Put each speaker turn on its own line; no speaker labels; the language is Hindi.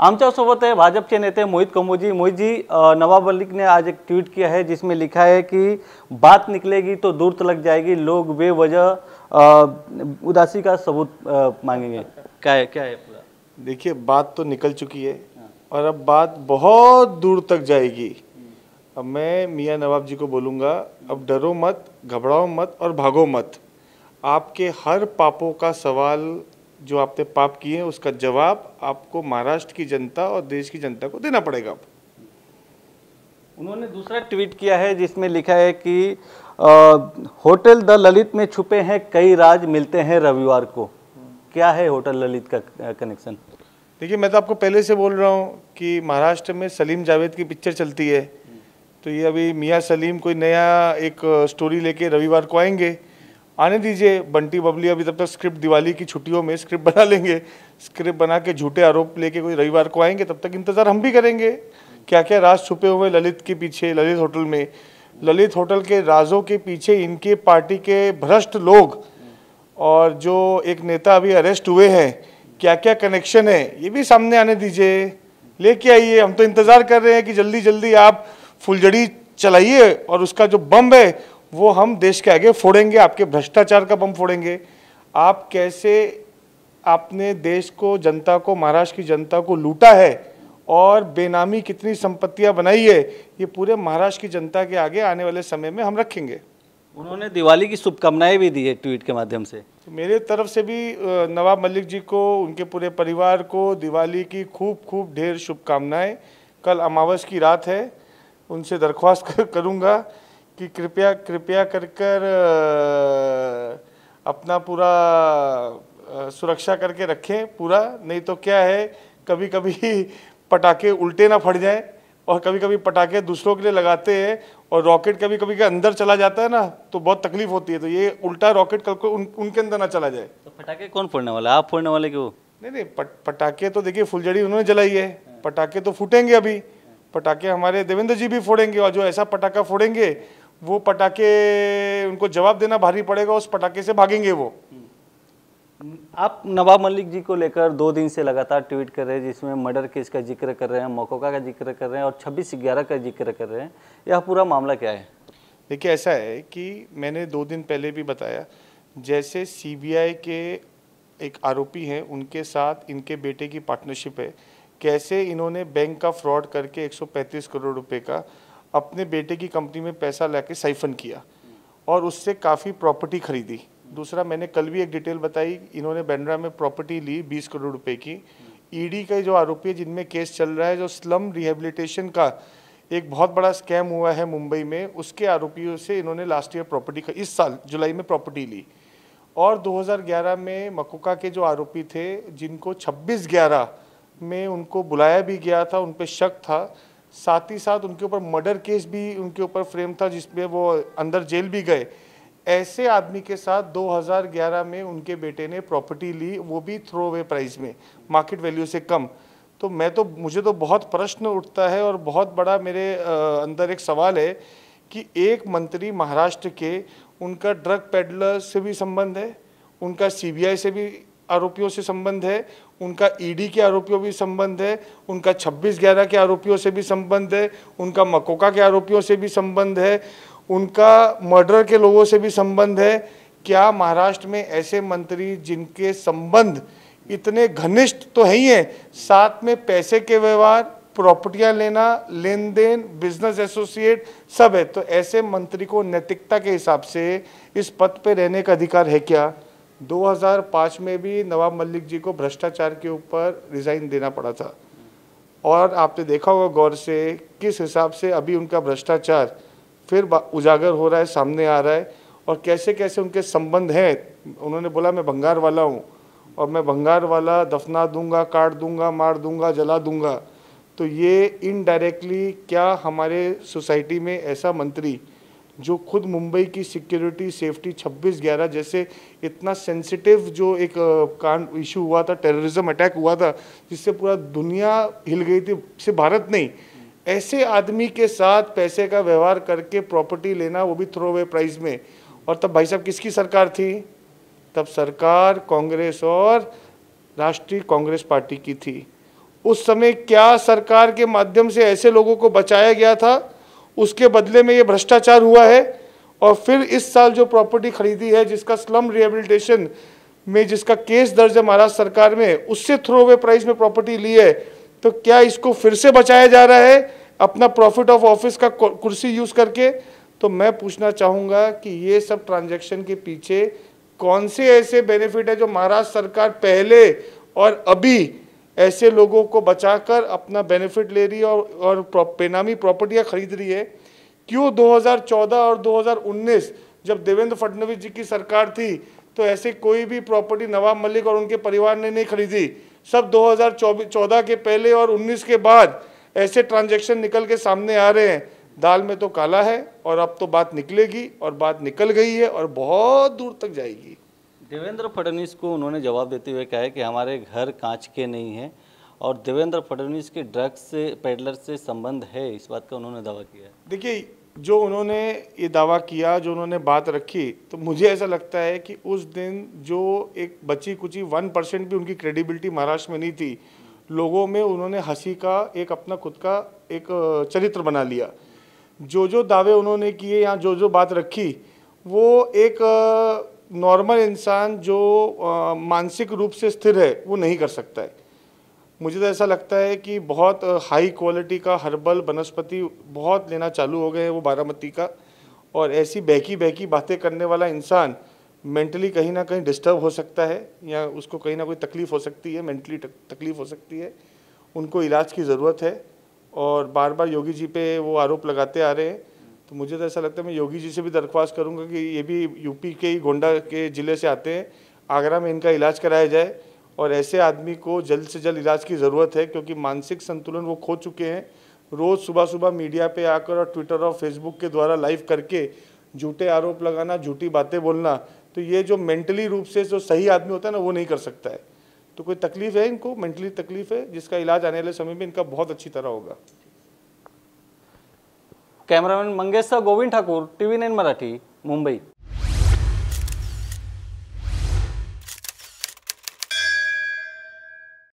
आमच्यासोबत आहे भाजपचे नेते मोहित कंबोजी। मोहित जी, नवाब मलिक ने आज एक ट्वीट किया है जिसमें लिखा है कि बात निकलेगी तो दूर तलक जाएगी, लोग बेवजह उदासी का सबूत मांगेंगे। क्या है पूरा?
देखिए, बात तो निकल चुकी है और अब बात बहुत दूर तक जाएगी। अब मैं मियां नवाब जी को बोलूँगा, अब डरो मत, घबराओ मत और भागो मत। आपके हर पापों का सवाल, जो आपने पाप किए हैं, उसका जवाब आपको महाराष्ट्र की जनता और देश की जनता को देना पड़ेगा।
उन्होंने दूसरा ट्वीट किया है जिसमें लिखा है कि होटल द ललित में छुपे हैं कई राज, मिलते हैं रविवार को। क्या है होटल ललित का कनेक्शन?
देखिए, मैं तो आपको पहले से बोल रहा हूँ कि महाराष्ट्र में सलीम जावेद की पिक्चर चलती है, तो ये अभी मियाँ सलीम कोई नया एक स्टोरी लेके रविवार को आएंगे। आने दीजिए, बंटी बबली अभी तब तक स्क्रिप्ट दिवाली की छुट्टियों में स्क्रिप्ट बना लेंगे। स्क्रिप्ट बना के झूठे आरोप लेके कोई रविवार को आएंगे, तब तक इंतज़ार हम भी करेंगे। क्या क्या राज छुपे हुए ललित के पीछे, ललित होटल में। ललित होटल के राजों के पीछे इनके पार्टी के भ्रष्ट लोग और जो एक नेता अभी अरेस्ट हुए हैं, क्या क्या कनेक्शन है, ये भी सामने आने दीजिए, लेके आइए। हम तो इंतज़ार कर रहे हैं कि जल्दी जल्दी आप फुलझड़ी चलाइए और उसका जो बम है वो हम देश के आगे फोड़ेंगे, आपके भ्रष्टाचार का बम फोड़ेंगे। आप कैसे आपने देश को, जनता को, महाराष्ट्र की जनता को लूटा है और बेनामी कितनी संपत्तियां बनाई है, ये पूरे महाराष्ट्र की जनता के आगे आने वाले समय में हम रखेंगे।
उन्होंने दिवाली की शुभकामनाएं भी दी है ट्वीट के माध्यम से।
तो मेरे तरफ से भी नवाब मलिक जी को, उनके पूरे परिवार को दिवाली की खूब खूब ढेर शुभकामनाएं। कल अमावस की रात है, उनसे दरख्वास्त करूंगा कि कृपया कृपया कर अपना पूरा सुरक्षा करके रखें पूरा। नहीं तो क्या है, कभी कभी पटाखे उल्टे ना फट जाएं, और कभी कभी पटाखे दूसरों के लिए लगाते हैं और रॉकेट कभी कभी के अंदर चला जाता है ना, तो बहुत तकलीफ होती है। तो ये उल्टा रॉकेट कल को उनके अंदर ना चला जाए।
तो पटाखे कौन फोड़ने वाला, आप फोड़ने वाले क्यों?
नहीं, पटाखे तो देखिए फुलझड़ी उन्होंने जलाई है, पटाखे तो फूटेंगे अभी। पटाखे हमारे देवेंद्र जी भी फोड़ेंगे, और जो ऐसा पटाखा फोड़ेंगे वो पटाखे उनको जवाब देना भारी पड़ेगा, उस पटाखे से भागेंगे वो।
आप नवाब मलिक जी को लेकर 2 दिन से लगातार ट्वीट कर रहे हैं जिसमें मर्डर केस का जिक्र कर रहे हैं, मकोका का जिक्र कर रहे हैं और 26/11 का जिक्र कर रहे हैं। यह पूरा मामला क्या है?
देखिए, ऐसा है कि मैंने 2 दिन पहले भी बताया, जैसे सीबीआई के एक आरोपी हैं, उनके साथ इनके बेटे की पार्टनरशिप है। कैसे इन्होंने बैंक का फ्रॉड करके 135 करोड़ रुपए का अपने बेटे की कंपनी में पैसा लाके साइफन किया और उससे काफ़ी प्रॉपर्टी खरीदी। दूसरा, मैंने कल भी एक डिटेल बताई, इन्होंने बांद्रा में प्रॉपर्टी ली 20 करोड़ रुपए की। ईडी के जो आरोपी है, जिनमें केस चल रहा है, जो स्लम रिहेबिलिटेशन का एक बहुत बड़ा स्कैम हुआ है मुंबई में, उसके आरोपियों से इन्होंने लास्ट ईयर प्रॉपर्टी, इस साल जुलाई में प्रॉपर्टी ली। और 2011 में मकोका के जो आरोपी थे, जिनको 26/11 में उनको बुलाया भी गया था, उन पर शक था, साथ ही साथ उनके ऊपर मर्डर केस भी उनके ऊपर फ्रेम था, जिसमें वो अंदर जेल भी गए। ऐसे आदमी के साथ 2011 में उनके बेटे ने प्रॉपर्टी ली, वो भी थ्रो अवे प्राइस में, मार्केट वैल्यू से कम। तो मुझे तो बहुत प्रश्न उठता है और बहुत बड़ा मेरे अंदर एक सवाल है कि एक मंत्री महाराष्ट्र के, उनका ड्रग पेडलर से भी संबंध है, उनका सीबीआई से भी आरोपियों से संबंध है, उनका ईडी के आरोपियों भी संबंध है, उनका 26/11 के आरोपियों से भी संबंध है, उनका मकोका के आरोपियों से भी संबंध है, उनका मर्डर के लोगों से भी संबंध है। क्या महाराष्ट्र में ऐसे मंत्री जिनके संबंध इतने घनिष्ठ तो है ही हैं, साथ में पैसे के व्यवहार, प्रॉपर्टियां लेना, लेन देन, बिजनेस एसोसिएट सब है, तो ऐसे मंत्री को नैतिकता के हिसाब से इस पद पे रहने का अधिकार है क्या? 2005 में भी नवाब मलिक जी को भ्रष्टाचार के ऊपर रिजाइन देना पड़ा था, और आपने देखा होगा गौर से किस हिसाब से अभी उनका भ्रष्टाचार फिर उजागर हो रहा है, सामने आ रहा है, और कैसे कैसे उनके संबंध हैं। उन्होंने बोला मैं भंगार वाला हूँ और मैं भंगार वाला दफना दूंगा, काट दूंगा, मार दूंगा, जला दूंगा। तो ये इनडायरेक्टली क्या हमारे सोसाइटी में ऐसा मंत्री जो खुद मुंबई की सिक्योरिटी सेफ्टी 26/11 जैसे इतना सेंसिटिव जो एक कांड इशू हुआ था, टेररिज्म अटैक हुआ था, जिससे पूरा दुनिया हिल गई थी, सिर्फ भारत नहीं, ऐसे आदमी के साथ पैसे का व्यवहार करके प्रॉपर्टी लेना, वो भी थ्रो अवे प्राइस में। और तब भाई साहब किसकी सरकार थी? तब सरकार कांग्रेस और राष्ट्रीय कांग्रेस पार्टी की थी। उस समय क्या सरकार के माध्यम से ऐसे लोगों को बचाया गया था, उसके बदले में ये भ्रष्टाचार हुआ है। और फिर इस साल जो प्रॉपर्टी खरीदी है, जिसका स्लम रिहेबिलिटेशन में जिसका केस दर्ज है महाराष्ट्र सरकार में, उससे थ्रो अवे प्राइस में प्रॉपर्टी ली है, तो क्या इसको फिर से बचाया जा रहा है अपना प्रॉफिट ऑफ ऑफिस का कुर्सी यूज करके? तो मैं पूछना चाहूँगा कि ये सब ट्रांजैक्शन के पीछे कौन से ऐसे बेनिफिट है जो महाराष्ट्र सरकार पहले और अभी ऐसे लोगों को बचाकर अपना बेनिफिट ले रही है और बेनामी प्रॉपर्टियां खरीद रही है? क्यों 2014 और 2019 जब देवेंद्र फडणवीस जी की सरकार थी तो ऐसे कोई भी प्रॉपर्टी नवाब मलिक और उनके परिवार ने नहीं खरीदी? सब 2014 के पहले और 19 के बाद ऐसे ट्रांजैक्शन निकल के सामने आ रहे हैं। दाल में तो काला है और अब तो बात निकलेगी और बात निकल गई है और बहुत दूर तक जाएगी।
देवेंद्र फडणवीस को उन्होंने जवाब देते हुए कहा है कि हमारे घर कांच के नहीं हैं और देवेंद्र फडणवीस के ड्रग्स से पेडलर से संबंध है, इस बात का उन्होंने दावा किया है।
देखिए, जो उन्होंने ये दावा किया, जो उन्होंने बात रखी, तो मुझे ऐसा लगता है कि उस दिन जो एक बची कुची 1% भी उनकी क्रेडिबिलिटी महाराष्ट्र में नहीं थी, लोगों में उन्होंने हंसी का एक अपना खुद का एक चरित्र बना लिया। जो दावे उन्होंने किए या जो बात रखी, वो एक नॉर्मल इंसान जो मानसिक रूप से स्थिर है वो नहीं कर सकता है। मुझे तो ऐसा लगता है कि बहुत हाई क्वालिटी का हर्बल वनस्पति बहुत लेना चालू हो गए हैं वो बारामती का, और ऐसी बहकी बातें करने वाला इंसान मेंटली कहीं ना कहीं डिस्टर्ब हो सकता है या उसको कहीं ना कोई तकलीफ़ हो सकती है, मेंटली तकलीफ़ हो सकती है। उनको इलाज की ज़रूरत है और बार बार योगी जी पे वो आरोप लगाते आ रहे हैं। तो मुझे तो ऐसा लगता है, मैं योगी जी से भी दरख्वास्त करूंगा कि ये भी यूपी के ही गोंडा के ज़िले से आते हैं, आगरा में इनका इलाज कराया जाए और ऐसे आदमी को जल्द से जल्द इलाज की ज़रूरत है, क्योंकि मानसिक संतुलन वो खो चुके हैं। रोज़ सुबह मीडिया पे आकर और ट्विटर और फेसबुक के द्वारा लाइव करके झूठे आरोप लगाना, झूठी बातें बोलना, तो ये जो मेंटली रूप से जो सही आदमी होता है ना, वो नहीं कर सकता है। तो कोई तकलीफ़ है इनको, मेंटली तकलीफ़ है, जिसका इलाज आने वाले समय में इनका बहुत अच्छी तरह होगा।
Cameraman Mangesh Govind Thakur, TV9 Marathi, Mumbai.